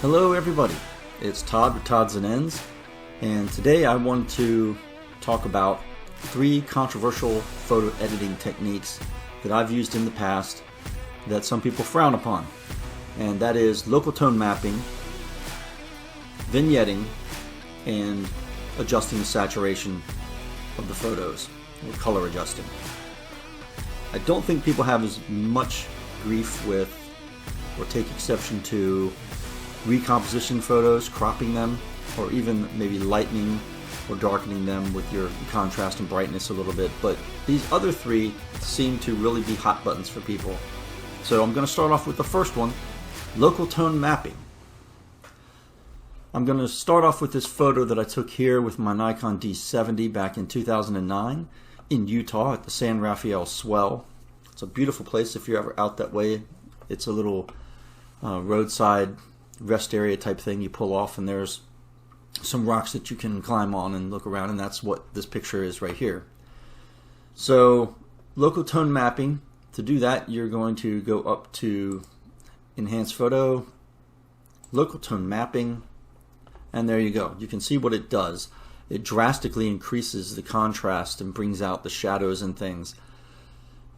Hello everybody, it's Todd with Todds and Ends, and today I want to talk about 3 controversial photo editing techniques that I've used in the past that some people frown upon, and that is local tone mapping, vignetting, and adjusting the saturation of the photos, or color adjusting. I don't think people have as much grief with or take exception to recomposition photos, cropping them, or even maybe lightening or darkening them with your contrast and brightness a little bit. But these other 3 seem to really be hot buttons for people. So I'm going to start off with the first one, local tone mapping. I'm going to start off with this photo that I took here with my Nikon D70 back in 2009 in Utah at the San Rafael Swell. It's a beautiful place if you're ever out that way. It's a little roadside rest area type thing. You pull off and there's some rocks that you can climb on and look around, and that's what this picture is right here. So local tone mapping, to do that you're going to go up to Enhance Photo, local tone mapping, and there you go. You can see what it does. It drastically increases the contrast and brings out the shadows and things,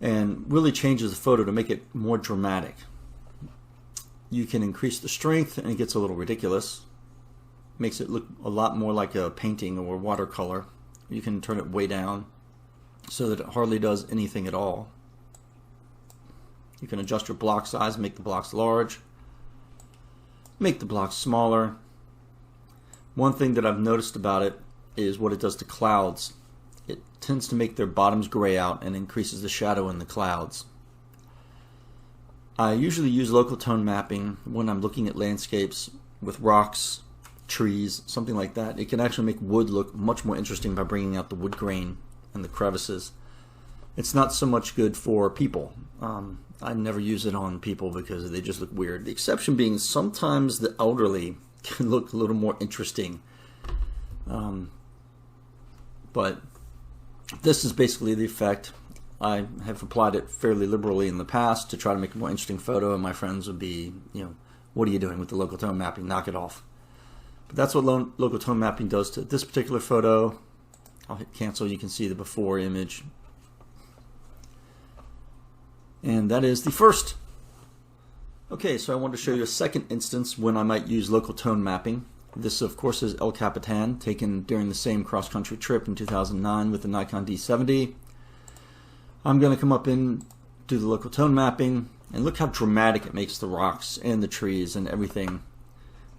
and really changes the photo to make it more dramatic. You can increase the strength and it gets a little ridiculous. Makes it look a lot more like a painting or watercolor. You can turn it way down so that it hardly does anything at all. You can adjust your block size, make the blocks large, make the blocks smaller. One thing that I've noticed about it is what it does to clouds. It tends to make their bottoms gray out and increases the shadow in the clouds. I usually use local tone mapping when I'm looking at landscapes with rocks, trees, something like that. It can actually make wood look much more interesting by bringing out the wood grain and the crevices. It's not so much good for people. I never use it on people because they just look weird. The exception being sometimes the elderly can look a little more interesting. But this is basically the effect. I have applied it fairly liberally in the past to try to make a more interesting photo, and my friends would be, what are you doing with the local tone mapping? Knock it off. But that's what local tone mapping does to this particular photo. I'll hit cancel. You can see the before image. And that is the first. Okay, so I wanted to show you a second instance when I might use local tone mapping. This, of course, is El Capitan, taken during the same cross-country trip in 2009 with the Nikon D70. I'm going to come up in, do the local tone mapping, and look how dramatic it makes the rocks and the trees and everything.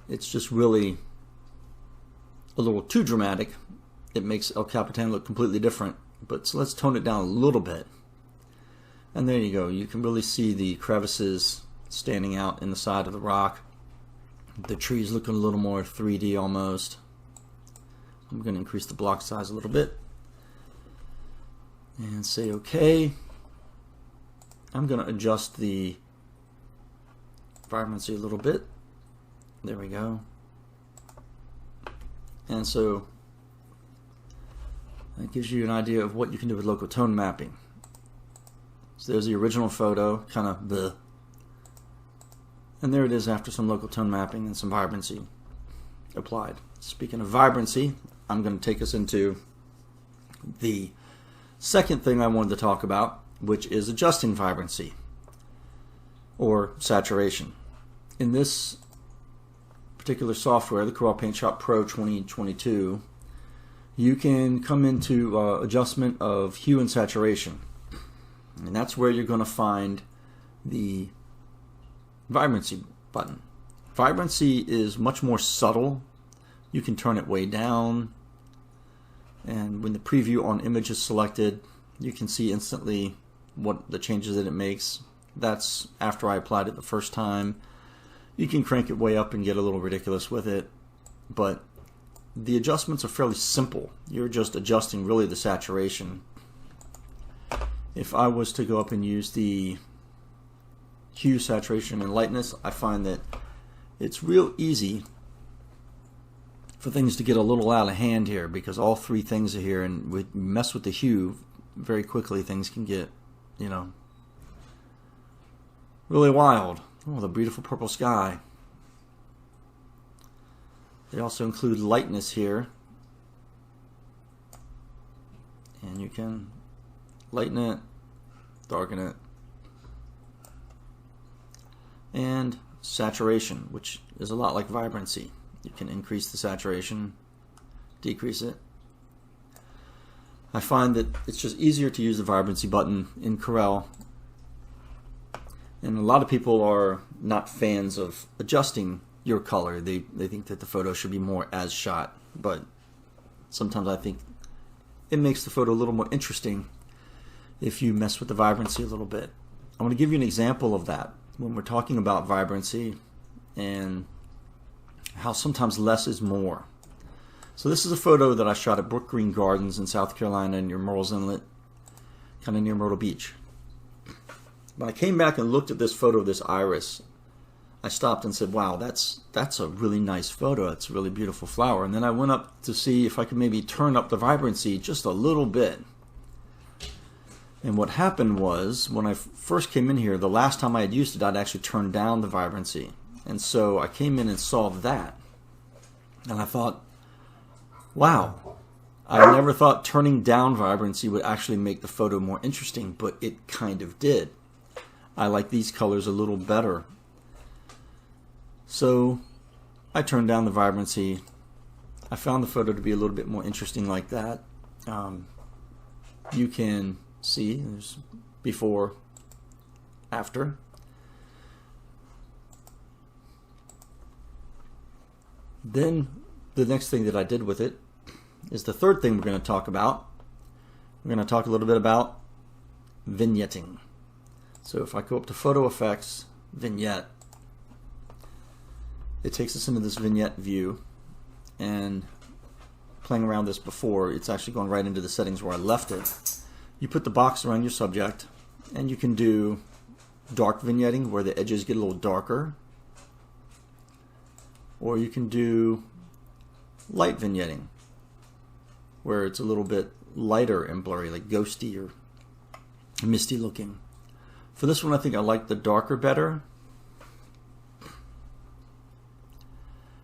It's just really a little too dramatic. It makes El Capitan look completely different. But so let's tone it down a little bit. And there you go. You can really see the crevices standing out in the side of the rock. The trees looking a little more 3D almost. I'm going to increase the block size a little bit. And say OK. I'm going to adjust the vibrancy a little bit. There we go. And so that gives you an idea of what you can do with local tone mapping. So there's the original photo, kind of the, and there it is after some local tone mapping and some vibrancy applied. Speaking of vibrancy, I'm going to take us into the second thing I wanted to talk about, which is adjusting vibrancy or saturation. In this particular software, the Corel Paintshop Pro 2022, you can come into adjustment of hue and saturation, and that's where you're going to find the vibrancy button. Vibrancy is much more subtle. You can turn it way down, and when the preview on image is selected, you can see instantly what the changes that it makes. That's after I applied it the first time. You can crank it way up and get a little ridiculous with it, but the adjustments are fairly simple. You're just adjusting really the saturation. If I was to go up and use the hue, saturation, and lightness, I find that it's real easy for things to get a little out of hand here, because all 3 things are here, and we mess with the hue very quickly, things can get, really wild. Oh, the beautiful purple sky. They also include lightness here, and you can lighten it, darken it, and saturation, which is a lot like vibrancy. You can increase the saturation, decrease it. I find that it's just easier to use the vibrancy button in Corel, and a lot of people are not fans of adjusting your color. They think that the photo should be more as shot, but sometimes I think it makes the photo a little more interesting if you mess with the vibrancy a little bit. I'm going to give you an example of that when we're talking about vibrancy and how sometimes less is more. So this is a photo that I shot at Brook Green Gardens in South Carolina near Myrtle's Inlet, kind of near Myrtle Beach. When I came back and looked at this photo of this iris, I stopped and said, wow, that's a really nice photo. It's a really beautiful flower. And then I went up to see if I could maybe turn up the vibrancy just a little bit. And what happened was, when I first came in here, the last time I had used it, I'd actually turned down the vibrancy. And so I came in and saw that. And I thought, wow, I never thought turning down vibrancy would actually make the photo more interesting, but it kind of did. I like these colors a little better. So I turned down the vibrancy. I found the photo to be a little bit more interesting like that. You can see there's before, after. Then the next thing that I did with it is the third thing we're going to talk about. We're going to talk a little bit about vignetting. So if I go up to Photo Effects, Vignette, it takes us into this vignette view, and playing around this before, it's actually going right into the settings where I left it. You put the box around your subject, and you can do dark vignetting where the edges get a little darker, or you can do light vignetting where it's a little bit lighter and blurry, like ghosty or misty looking. For this one, I think I like the darker better.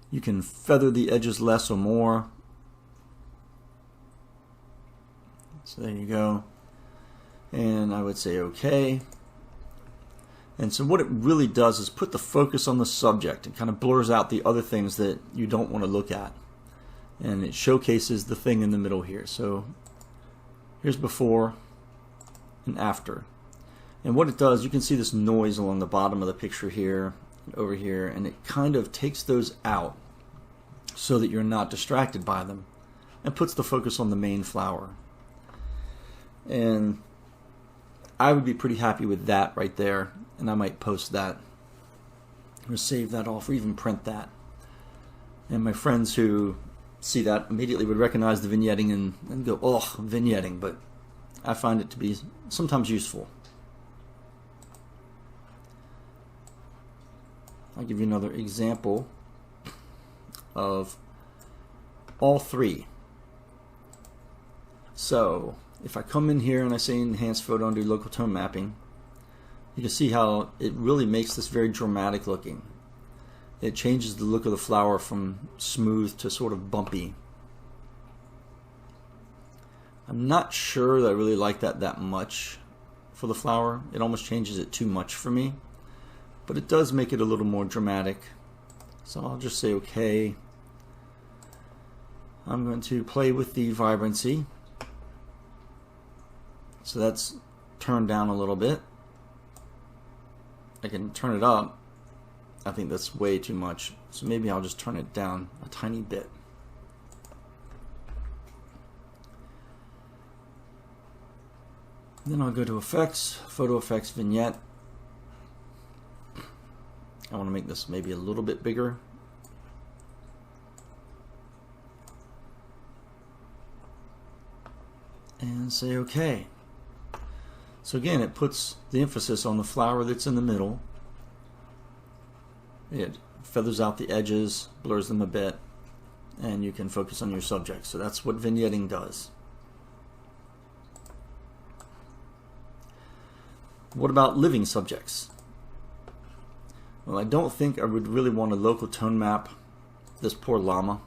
You can feather the edges less or more. So there you go. And I would say okay. And so what it really does is put the focus on the subject and kind of blurs out the other things that you don't want to look at. And it showcases the thing in the middle here. So here's before and after. And what it does, you can see this noise along the bottom of the picture here, over here, and it kind of takes those out so that you're not distracted by them and puts the focus on the main flower. And I would be pretty happy with that right there, and I might post that or save that off or even print that. And my friends who see that immediately would recognize the vignetting and go, oh, vignetting, but I find it to be sometimes useful. I'll give you another example of all three. So if I come in here and I say enhance photo and do local tone mapping, you can see how it really makes this very dramatic looking. It changes the look of the flower from smooth to sort of bumpy. I'm not sure that I really like that much for the flower. It almost changes it too much for me. But it does make it a little more dramatic. So I'll just say okay. I'm going to play with the vibrancy. So that's turned down a little bit. I can turn it up. I think that's way too much. So maybe I'll just turn it down a tiny bit. Then I'll go to Effects, Photo Effects, Vignette. I want to make this maybe a little bit bigger. And say OK. So again, it puts the emphasis on the flower that's in the middle. It feathers out the edges, blurs them a bit, and you can focus on your subject. So that's what vignetting does. What about living subjects? Well, I don't think I would really want to local tone map this poor llama.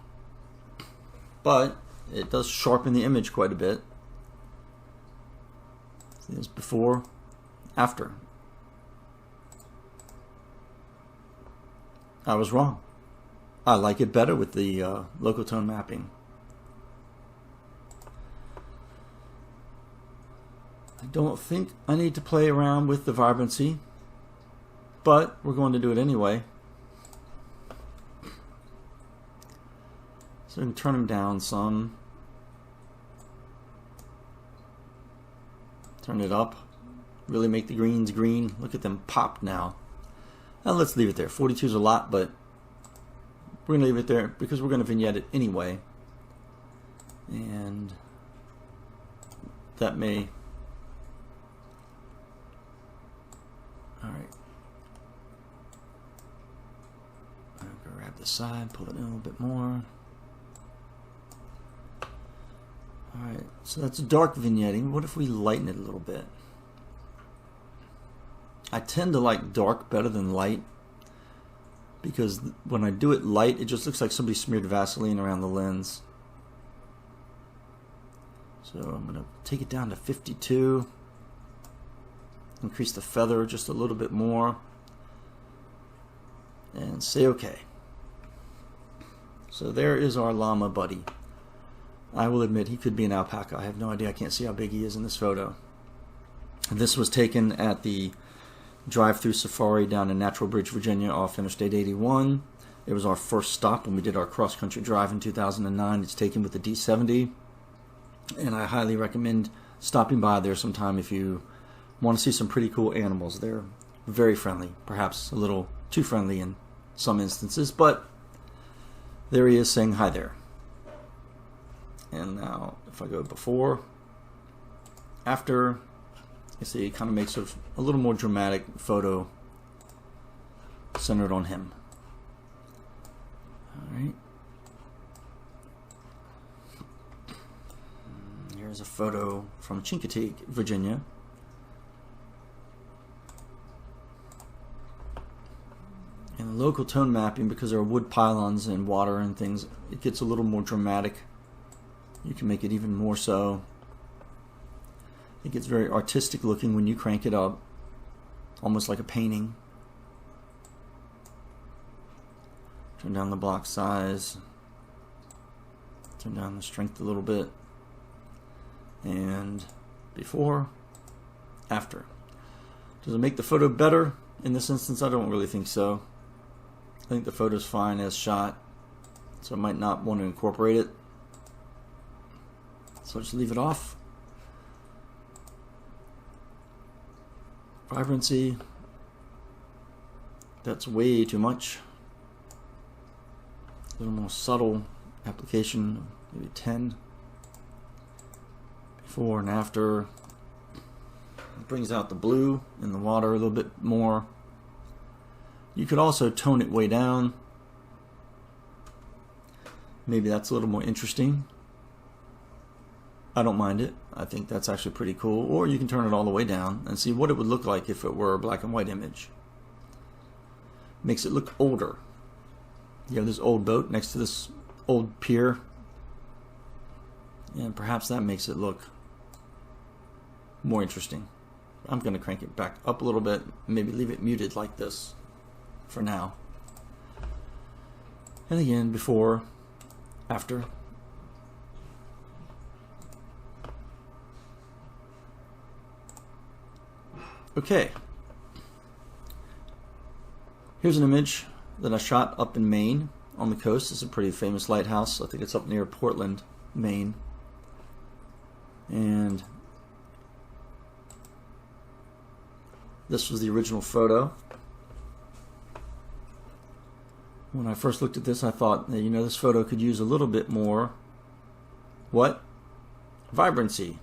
But it does sharpen the image quite a bit. See this before, after. I was wrong. I like it better with the local tone mapping. I don't think I need to play around with the vibrancy, but we're going to do it anyway. So we can turn them down some. Turn it up. Really make the greens green. Look at them pop now. Now let's leave it there. 42 is a lot, but we're going to leave it there because we're going to vignette it anyway. And that may... Alright. I'm going to grab the side, pull it in a little bit more. Alright, so that's dark vignetting. What if we lighten it a little bit? I tend to like dark better than light because when I do it light, it just looks like somebody smeared Vaseline around the lens. So I'm going to take it down to 52. Increase the feather just a little bit more. And say okay. So there is our llama buddy. I will admit he could be an alpaca. I have no idea. I can't see how big he is in this photo. And this was taken at the drive-through safari down in Natural Bridge, Virginia off Interstate 81. It was our first stop when we did our cross-country drive in 2009. It's taken with the D70. And I highly recommend stopping by there sometime if you want to see some pretty cool animals. They're very friendly. Perhaps a little too friendly in some instances. But there he is saying hi there. And now, if I go before, after, you see it kind of makes a little more dramatic photo centered on him. Alright. Here's a photo from Chincoteague, Virginia. And local tone mapping, because there are wood pylons and water and things, it gets a little more dramatic. You can make it even more so. It gets very artistic looking when you crank it up, almost like a painting. Turn down the block size, turn down the strength a little bit, and before, after. Does it make the photo better? In this instance, I don't really think so. I think the photo's fine as shot, so I might not want to incorporate it. So just leave it off. Vibrancy, that's way too much. A little more subtle application, maybe 10. Before and after. It brings out the blue in the water a little bit more. You could also tone it way down. Maybe that's a little more interesting. I don't mind it. I think that's actually pretty cool. Or you can turn it all the way down and see what it would look like if it were a black and white image. Makes it look older. You have this old boat next to this old pier. And perhaps that makes it look more interesting. I'm going to crank it back up a little bit. Maybe leave it muted like this for now. And again, before, after. Okay, here's an image that I shot up in Maine on the coast. It's a pretty famous lighthouse. I think it's up near Portland, Maine. And this was the original photo. When I first looked at this, I thought, you know, this photo could use a little bit more, what? Vibrancy.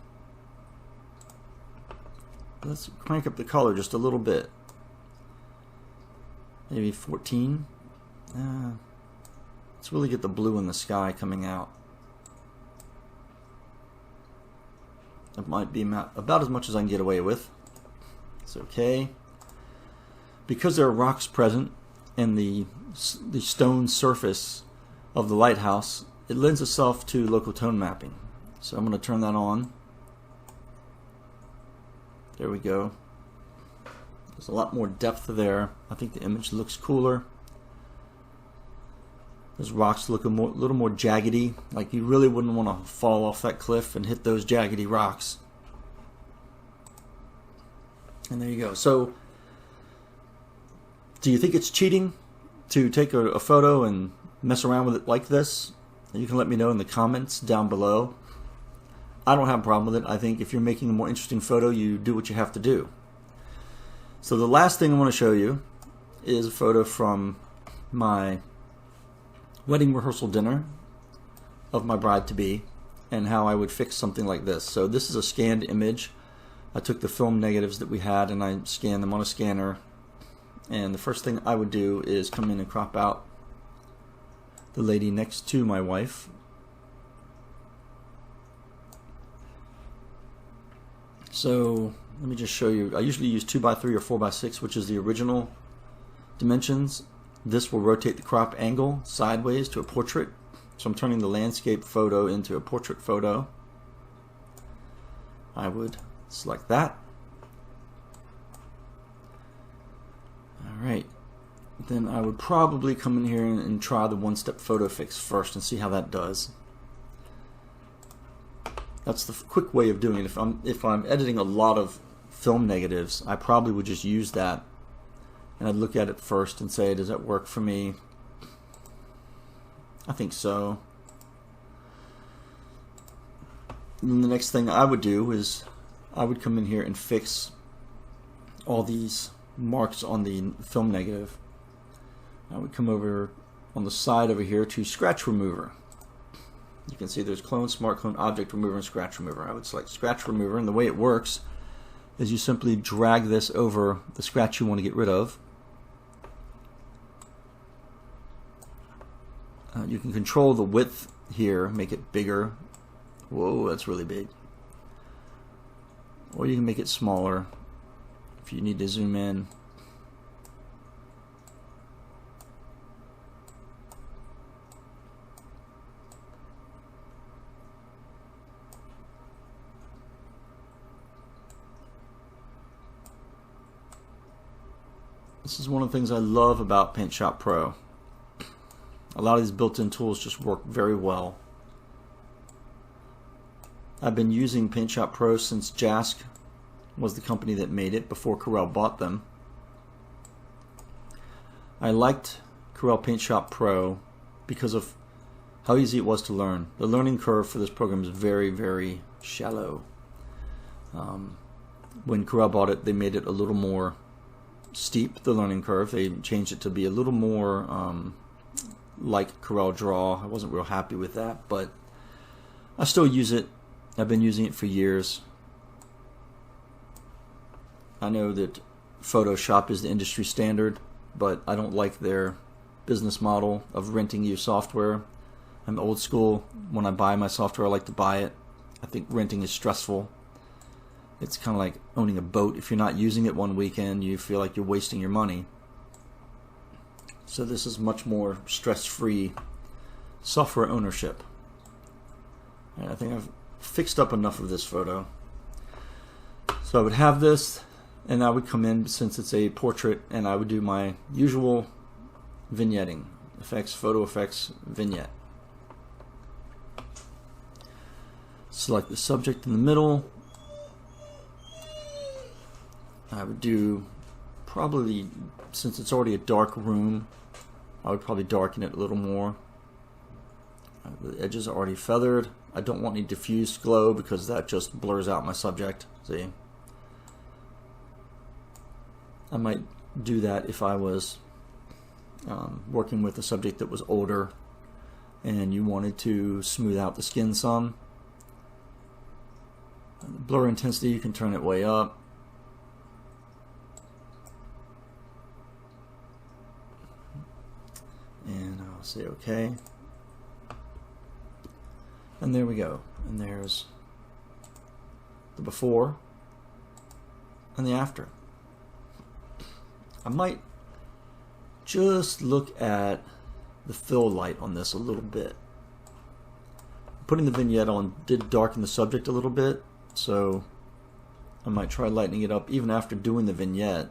Let's crank up the color just a little bit. Maybe 14. Let's really get the blue in the sky coming out. That might be about as much as I can get away with. It's okay. Because there are rocks present and the stone surface of the lighthouse, it lends itself to local tone mapping. So I'm going to turn that on. There we go. There's a lot more depth there. I think the image looks cooler. Those rocks look a little more jaggedy, like you really wouldn't want to fall off that cliff and hit those jaggedy rocks. And there you go. So, do you think it's cheating to take a photo and mess around with it like this? You can let me know in the comments down below. I don't have a problem with it. I think if you're making a more interesting photo, you do what you have to do. So the last thing I want to show you is a photo from my wedding rehearsal dinner of my bride-to-be and how I would fix something like this. So this is a scanned image. I took the film negatives that we had and I scanned them on a scanner. And the first thing I would do is come in and crop out the lady next to my wife. So let me just show you. I usually use 2x3 or 4x6, which is the original dimensions. This will rotate the crop angle sideways to a portrait. So I'm turning the landscape photo into a portrait photo. I would select that. Alright. Then I would probably come in here and try the one-step photo fix first and see how that does. That's the quick way of doing it. If I'm editing a lot of film negatives, I probably would just use that. And I'd look at it first and say, does that work for me? I think so. And then the next thing I would do is I would come in here and fix all these marks on the film negative. I would come over on the side over here to scratch remover. You can see there's clone, smart clone, object remover, and scratch remover. I would select scratch remover, and the way it works is you simply drag this over the scratch you want to get rid of. You can control the width here, make it bigger. Whoa, that's really big. Or you can make it smaller if you need to zoom in. This is one of the things I love about Paintshop Pro. A lot of these built-in tools just work very well. I've been using Paintshop Pro since Jask was the company that made it, before Corel bought them. I liked Corel Paintshop Pro because of how easy it was to learn. The learning curve for this program is very, very shallow. When Corel bought it, they made it a little more steep, the learning curve. They changed it to be a little more like Corel Draw. I wasn't real happy with that, but I still use it. I've been using it for years. I know that Photoshop is the industry standard, but I don't like their business model of renting you software. I'm old school. When I buy my software, I like to buy it. I think renting is stressful. It's kind of like owning a boat. If you're not using it one weekend, you feel like you're wasting your money. So this is much more stress-free software ownership. And I think I've fixed up enough of this photo. So I would have this, and I would come in, since it's a portrait, and I would do my usual vignetting. Effects, photo effects, vignette. Select the subject in the middle. I would do probably, since it's already a dark room, I would probably darken it a little more. The edges are already feathered. I don't want any diffused glow because that just blurs out my subject. See? I might do that if I was working with a subject that was older and you wanted to smooth out the skin some. Blur intensity, you can turn it way up. And I'll say OK. And there we go. And there's the before and the after. I might just look at the fill light on this a little bit. Putting the vignette on did darken the subject a little bit, so I might try lightening it up even after doing the vignette.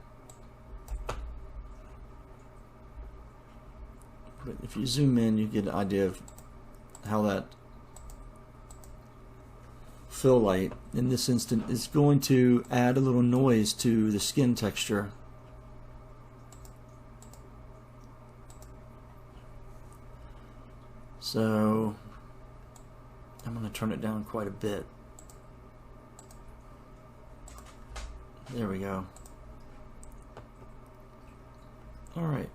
But if you zoom in, you get an idea of how that fill light in this instant is going to add a little noise to the skin texture. So I'm going to turn it down quite a bit. There we go. Alright.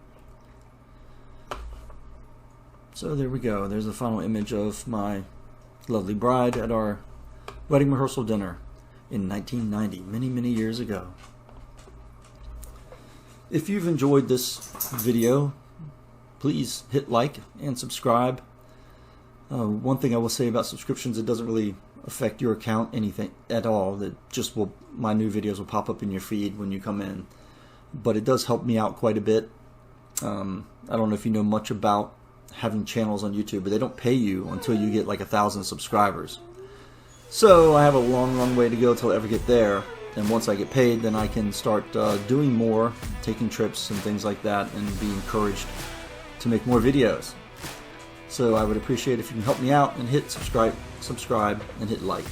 So there we go. There's the final image of my lovely bride at our wedding rehearsal dinner in 1990, many years ago. If you've enjoyed this video, please hit like and subscribe. One thing I will say about subscriptions, it doesn't really affect your account anything at all. That just will, my new videos will pop up in your feed when you come in. But it does help me out quite a bit. I don't know if you know much about having channels on YouTube, but they don't pay you until you get like 1,000 subscribers. So I have a long way to go till I ever get there. And once I get paid, then I can start doing more, taking trips and things like that, and be encouraged to make more videos. So I would appreciate if you can help me out and hit subscribe and hit like.